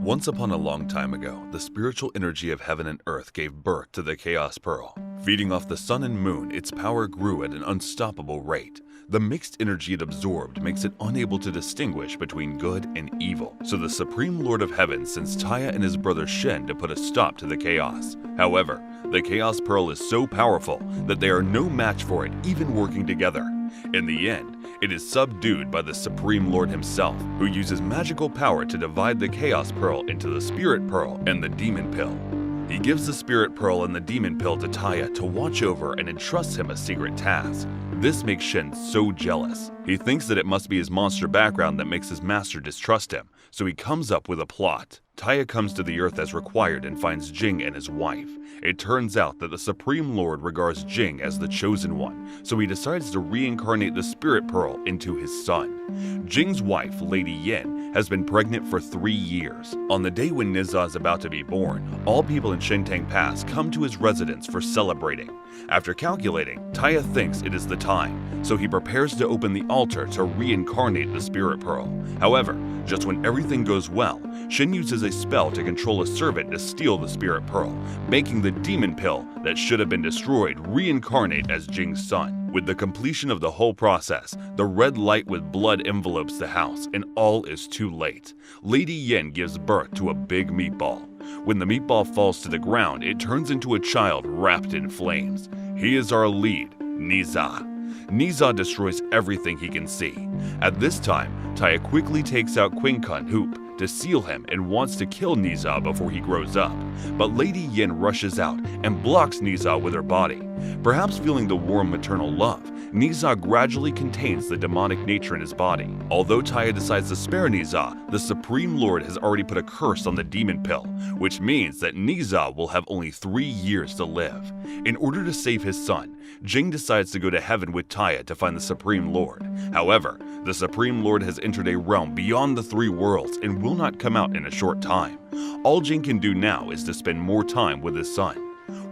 Once upon a long time ago, the spiritual energy of heaven and earth gave birth to the Chaos Pearl. Feeding off the sun and moon, its power grew at an unstoppable rate. The mixed energy it absorbed makes it unable to distinguish between good and evil, so the Supreme Lord of Heaven sends Taya and his brother Shen to put a stop to the chaos. However, the Chaos Pearl is so powerful that they are no match for it, even working together. In the end, it is subdued by the Supreme Lord himself, who uses magical power to divide the Chaos Pearl into the Spirit Pearl and the Demon Pill. He gives the Spirit Pearl and the Demon Pill to Taya to watch over and entrusts him a secret task. This makes Shen so jealous. He thinks that it must be his monster background that makes his master distrust him, so he comes up with a plot. Taya comes to the earth as required and finds Jing and his wife. It turns out that the Supreme Lord regards Jing as the chosen one, so he decides to reincarnate the Spirit Pearl into his son. Jing's wife, Lady Yin, has been pregnant for 3 years. On the day when Niza is about to be born, all people in Shintang Pass come to his residence for celebrating. After calculating, Taya thinks it is the time, so he prepares to open the altar to reincarnate the Spirit Pearl. However, just when everything goes well, Shen uses a spell to control a servant to steal the Spirit Pearl, making the Demon Pill that should have been destroyed reincarnate as Jing's son. With the completion of the whole process, the red light with blood envelopes the house, and all is too late. Lady Yin gives birth to a big meatball. When the meatball falls to the ground, it turns into a child wrapped in flames. He is our lead, Niza. Niza destroys everything he can see. At this time, Taya quickly takes out Quinkun Hoop to seal him and wants to kill Niza before he grows up. But Lady Yin rushes out and blocks Niza with her body. Perhaps feeling the warm maternal love, Niza gradually contains the demonic nature in his body. Although Taya decides to spare Niza, the Supreme Lord has already put a curse on the Demon Pill, which means that Niza will have only 3 years to live. In order to save his son, Jing decides to go to heaven with Taya to find the Supreme Lord. However, the Supreme Lord has entered a realm beyond the 3 worlds and will not come out in a short time. All Jing can do now is to spend more time with his son.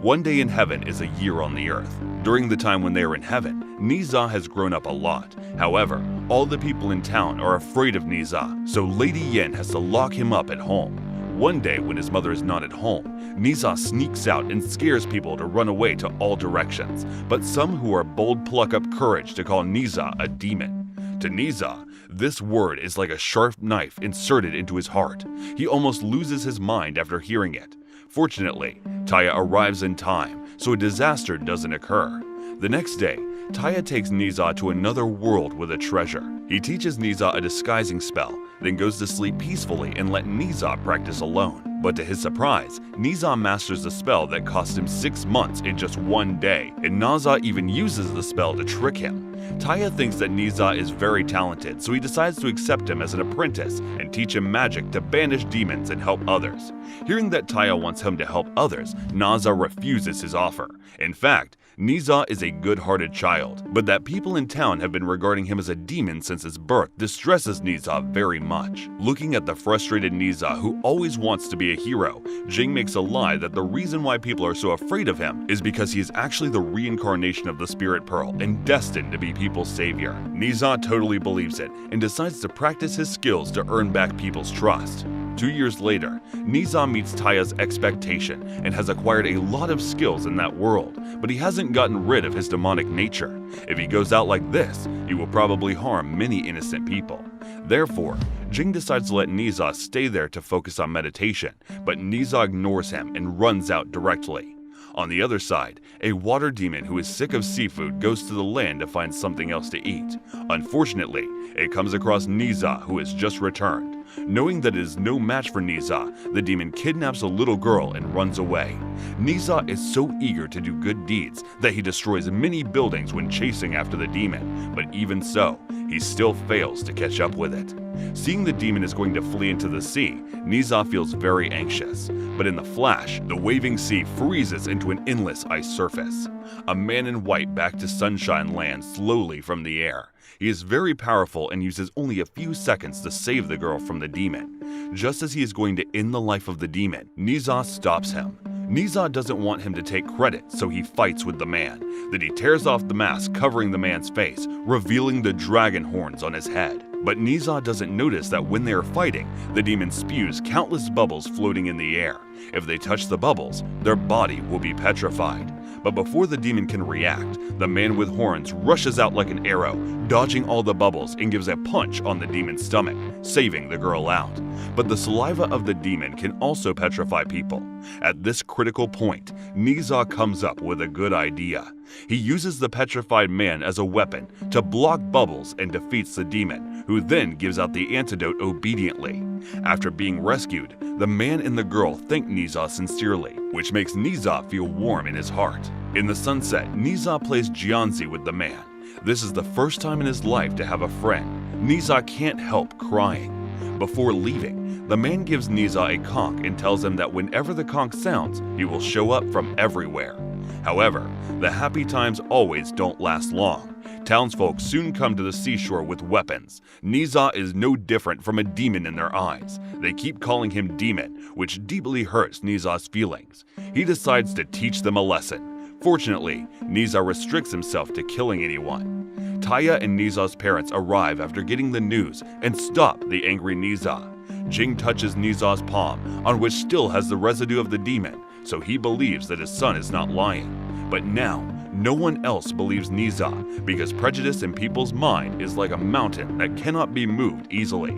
One day in heaven is a year on the earth. During the time when they are in heaven, Niza has grown up a lot. However, all the people in town are afraid of Niza, so Lady Yin has to lock him up at home. One day when his mother is not at home, Niza sneaks out and scares people to run away to all directions, but some who are bold pluck up courage to call Niza a demon. To Niza, this word is like a sharp knife inserted into his heart. He almost loses his mind after hearing it. Fortunately, Taya arrives in time, so a disaster doesn't occur. The next day, Taya takes Niza to another world with a treasure. He teaches Niza a disguising spell, then goes to sleep peacefully and let Niza practice alone. But to his surprise, Niza masters the spell that cost him 6 months in just 1 day, and Niza even uses the spell to trick him. Taya thinks that Niza is very talented, so he decides to accept him as an apprentice and teach him magic to banish demons and help others. Hearing that Taya wants him to help others, Niza refuses his offer. In fact, Niza is a good-hearted child, but that people in town have been regarding him as a demon since his birth distresses Niza very much. Looking at the frustrated Niza, who always wants to be a hero, Jing makes a lie that the reason why people are so afraid of him is because he is actually the reincarnation of the Spirit Pearl and destined to be people's savior. Niza totally believes it and decides to practice his skills to earn back people's trust. 2 years later, Niza meets Taya's expectation and has acquired a lot of skills in that world, but he hasn't gotten rid of his demonic nature. If he goes out like this, he will probably harm many innocent people. Therefore, Jing decides to let Niza stay there to focus on meditation, but Niza ignores him and runs out directly. On the other side, a water demon who is sick of seafood goes to the land to find something else to eat. Unfortunately, it comes across Niza, who has just returned. Knowing that it is no match for Niza, the demon kidnaps a little girl and runs away. Niza is so eager to do good deeds that he destroys many buildings when chasing after the demon, but even so, he still fails to catch up with it. Seeing the demon is going to flee into the sea, Niza feels very anxious, but in the flash, the waving sea freezes into an endless ice surface. A man in white back to Sunshine lands slowly from the air. He is very powerful and uses only a few seconds to save the girl from the demon. Just as he is going to end the life of the demon, Niza stops him. Niza doesn't want him to take credit, so he fights with the man. Then he tears off the mask covering the man's face, revealing the dragon horns on his head. But Niza doesn't notice that when they are fighting, the demon spews countless bubbles floating in the air. If they touch the bubbles, their body will be petrified. But before the demon can react, the man with horns rushes out like an arrow, dodging all the bubbles and gives a punch on the demon's stomach, saving the girl out. But the saliva of the demon can also petrify people. At this critical point, Niza comes up with a good idea. He uses the petrified man as a weapon to block bubbles and defeats the demon, who then gives out the antidote obediently. After being rescued, the man and the girl thank Niza sincerely, which makes Niza feel warm in his heart. In the sunset, Niza plays Jianzi with the man. This is the first time in his life to have a friend. Niza can't help crying. Before leaving, the man gives Niza a conch and tells him that whenever the conch sounds, he will show up from everywhere. However, the happy times always don't last long. Townsfolk soon come to the seashore with weapons. Niza is no different from a demon in their eyes. They keep calling him demon, which deeply hurts Niza's feelings. He decides to teach them a lesson. Fortunately, Niza restricts himself to killing anyone. Taya and Niza's parents arrive after getting the news and stop the angry Niza. Jing touches Niza's palm, on which still has the residue of the demon, so he believes that his son is not lying. But now, no one else believes Niza, because prejudice in people's mind is like a mountain that cannot be moved easily.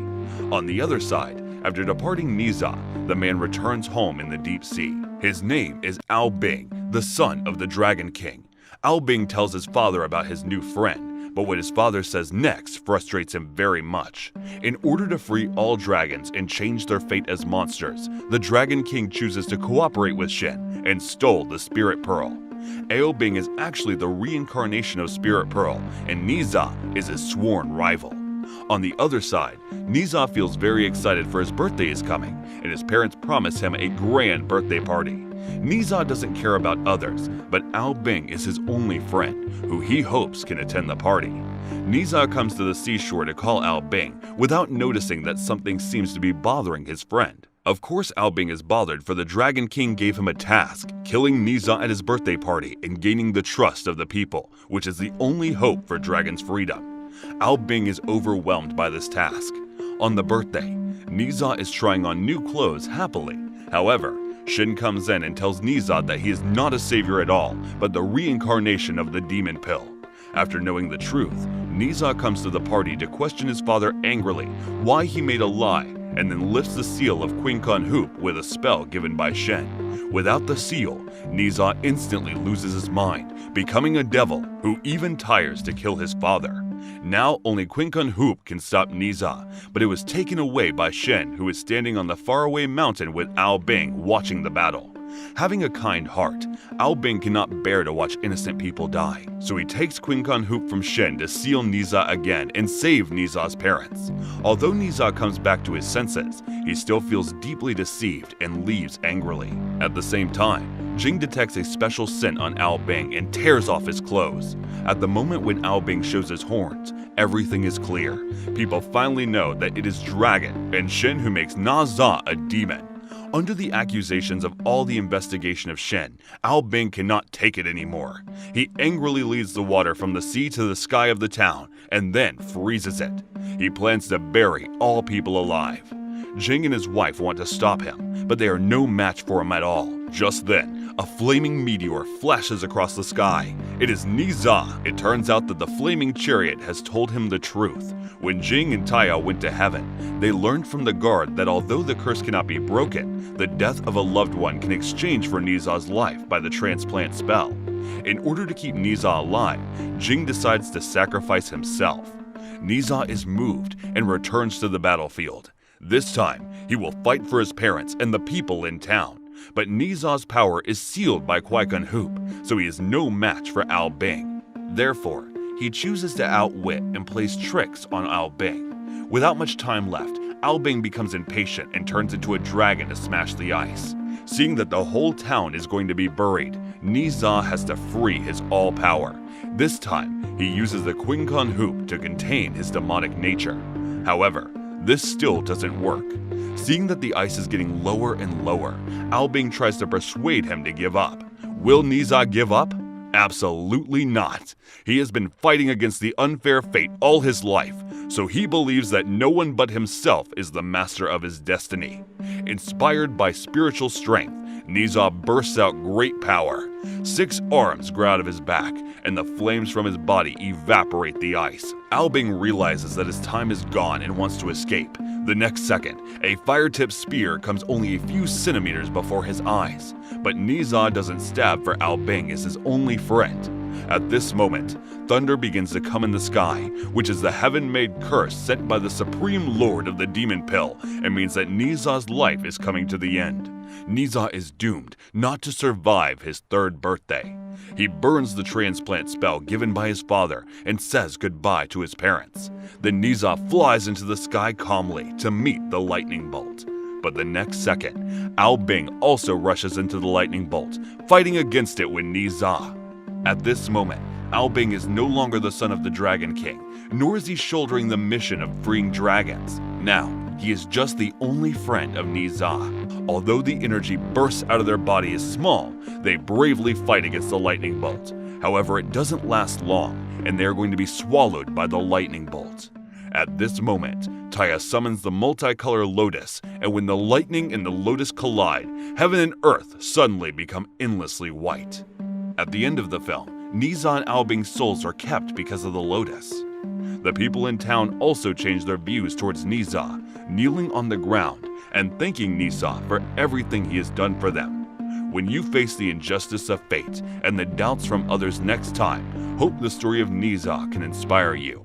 On the other side, after departing Niza, the man returns home in the deep sea. His name is Ao Bing, the son of the Dragon King. Ao Bing tells his father about his new friend, but what his father says next frustrates him very much. In order to free all dragons and change their fate as monsters, the Dragon King chooses to cooperate with Shen and stole the Spirit Pearl. Ao Bing is actually the reincarnation of Spirit Pearl, and Niza is his sworn rival. On the other side, Niza feels very excited for his birthday is coming, and his parents promise him a grand birthday party. Niza doesn't care about others, but Ao Bing is his only friend, who he hopes can attend the party. Niza comes to the seashore to call Ao Bing, without noticing that something seems to be bothering his friend. Of course Ao Bing is bothered, for the Dragon King gave him a task, killing Niza at his birthday party and gaining the trust of the people, which is the only hope for Dragon's freedom. Ao Bing is overwhelmed by this task. On the birthday, Niza is trying on new clothes happily. However, Shin comes in and tells Niza that he is not a savior at all, but the reincarnation of the demon pill. After knowing the truth, Niza comes to the party to question his father angrily why he made a lie, and then lifts the seal of Quincun Hoop with a spell given by Shen. Without the seal, Niza instantly loses his mind, becoming a devil who even tires to kill his father. Now only Quincun Hoop can stop Niza, but it was taken away by Shen, who is standing on the faraway mountain with Ao Bing watching the battle. Having a kind heart, Ao Bing cannot bear to watch innocent people die, so he takes Quincun Hoop from Shen to seal Niza again and save Niza's parents. Although Niza comes back to his senses, he still feels deeply deceived and leaves angrily. At the same time, Jing detects a special scent on Ao Bing and tears off his clothes. At the moment when Ao Bing shows his horns, everything is clear. People finally know that it is Dragon and Shen who makes Na Za a demon. Under the accusations of all the investigation of Shen, Ao Bing cannot take it anymore. He angrily leads the water from the sea to the sky of the town and then freezes it. He plans to bury all people alive. Jing and his wife want to stop him, but they are no match for him at all. Just then, a flaming meteor flashes across the sky. It is Niza. It turns out that the flaming chariot has told him the truth. When Jing and Taya went to heaven, they learned from the guard that although the curse cannot be broken, the death of a loved one can exchange for Niza's life by the transplant spell. In order to keep Niza alive, Jing decides to sacrifice himself. Niza is moved and returns to the battlefield. This time, he will fight for his parents and the people in town. But Niza's power is sealed by Quincun Hoop, so he is no match for Ao Bing. Therefore, he chooses to outwit and plays tricks on Ao Bing. Without much time left, Ao Bing becomes impatient and turns into a dragon to smash the ice. Seeing that the whole town is going to be buried, Niza has to free his all-power. This time, he uses the Quincun Hoop to contain his demonic nature. However, this still doesn't work. Seeing that the ice is getting lower and lower, Albing tries to persuade him to give up. Will Niza give up? Absolutely not. He has been fighting against the unfair fate all his life, so he believes that no one but himself is the master of his destiny. Inspired by spiritual strength, Niza bursts out great power. 6 arms grow out of his back, and the flames from his body evaporate the ice. Albing realizes that his time is gone and wants to escape. The next second, a fire-tipped spear comes only a few centimeters before his eyes, but Niza doesn't stab, for Albing is his only friend. At this moment, thunder begins to come in the sky, which is the heaven-made curse sent by the supreme lord of the demon pill, and means that Niza's life is coming to the end. Niza is doomed not to survive his 3rd birthday. He burns the transplant spell given by his father and says goodbye to his parents. Then Niza flies into the sky calmly to meet the lightning bolt. But the next second, Albing also rushes into the lightning bolt, fighting against it with Niza. At this moment, Albing is no longer the son of the Dragon King, nor is he shouldering the mission of freeing dragons. Now, he is just the only friend of Niza. Although the energy bursts out of their body is small, they bravely fight against the lightning bolt. However, it doesn't last long, and they are going to be swallowed by the lightning bolt. At this moment, Taya summons the multicolored lotus, and when the lightning and the lotus collide, heaven and earth suddenly become endlessly white. At the end of the film, Niza and Albing's souls are kept because of the lotus. The people in town also change their views towards Niza, kneeling on the ground and thanking Niza for everything he has done for them. When you face the injustice of fate and the doubts from others next time, hope the story of Niza can inspire you.